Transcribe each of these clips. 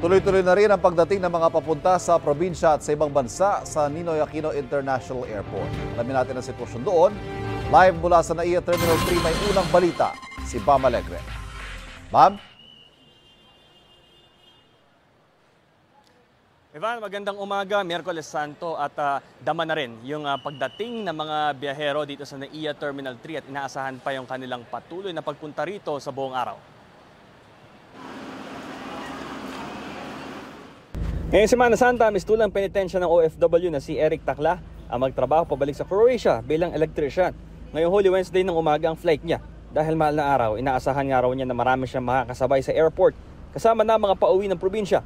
Tuloy-tuloy na rin ang pagdating ng mga papunta sa probinsya at sa ibang bansa sa Ninoy Aquino International Airport. Alamin natin ang sitwasyon doon. Live mula sa NAIA Terminal 3 may unang balita, si Bam Alegre. Bam? Ivan, magandang umaga, Miyerkules Santo at dama na rin yung pagdating ng mga biyahero dito sa NAIA Terminal 3 at inaasahan pa yung kanilang patuloy na pagpunta rito sa buong araw. Ngayong Semana Santa, mistulang penitensya ng OFW na si Eric Tacla ang magtrabaho pabalik sa Croatia bilang electrician. Ngayong Holy Wednesday ng umaga ang flight niya. Dahil mahal na araw, inaasahan nga raw niya na marami siyang makakasabay sa airport kasama na mga pauwi ng probinsya.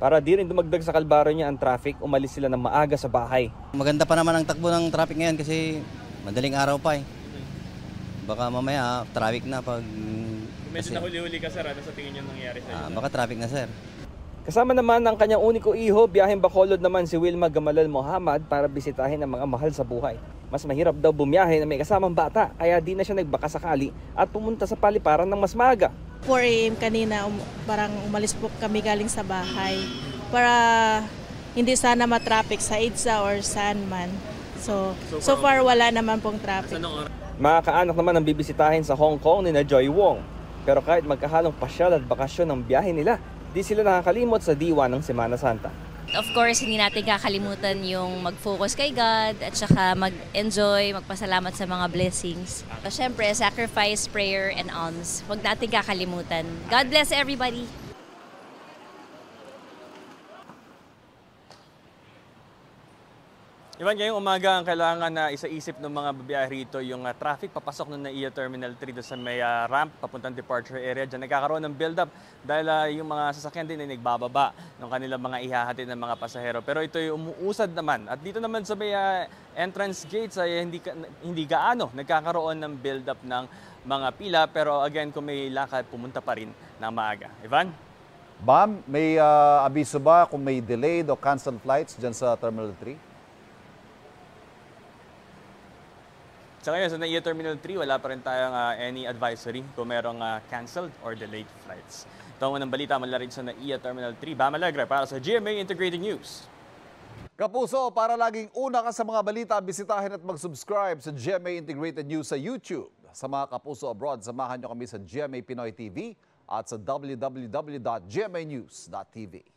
Para di rin dumagdag sa kalbaryo niya ang traffic, umalis sila ng maaga sa bahay. Maganda pa naman ang takbo ng traffic ngayon kasi madaling araw pa eh. Baka mamaya traffic na pag... Medyo nahuli-huli ka sir, ano sa tingin niyo nangyari sa inyo? Baka traffic na sir. Kasama naman ng kanyang uniko iho, biyaheng Bacolod naman si Wilma Gamalal Mohamad para bisitahin ang mga mahal sa buhay. Mas mahirap daw bumiyahe na may kasamang bata, kaya di na siya nagbaka sakali at pumunta sa paliparan ng mas maaga. 4 AM kanina, parang umalis po kami galing sa bahay para hindi sana matraffic sa EDSA or saan man. So far wala naman pong traffic. Mga kaanak naman ang bibisitahin sa Hong Kong ni na Joy Wong. Pero kahit magkahalong pasyal at bakasyon ng biyahe nila, di sila nakakalimot sa diwa ng Semana Santa. Of course, hindi natin kakalimutan yung mag-focus kay God at saka mag-enjoy, magpasalamat sa mga blessings. Siyempre, sacrifice, prayer, and alms. Huwag natin kakalimutan. God bless everybody! Ivan, ngayong umaga ang kailangan na isaisip ng mga babiyahe rito yung traffic papasok ng NAIA Terminal 3 sa may ramp papuntang departure area. Diyan nagkakaroon ng build-up dahil yung mga sasakyan din ay nagbababa ng kanilang mga ihahatid ng mga pasahero. Pero ito ay umuusad naman. At dito naman sa may entrance gates ay hindi gaano nagkakaroon ng build-up ng mga pila. Pero again, kung may lakad, pumunta pa rin ng maaga. Ivan? Bam, may abiso ba kung may delayed o canceled flights dyan sa Terminal 3? Sa ngayon, sa NAIA Terminal 3, wala pa rin tayong any advisory kung merong canceled or delayed flights. Ito ang unang balita mula rin sa NAIA Terminal 3. Bam Alegre para sa GMA Integrated News. Kapuso, para laging una ka sa mga balita, bisitahin at mag-subscribe sa GMA Integrated News sa YouTube. Sa mga kapuso abroad, samahan nyo kami sa GMA Pinoy TV at sa www.gmanews.tv.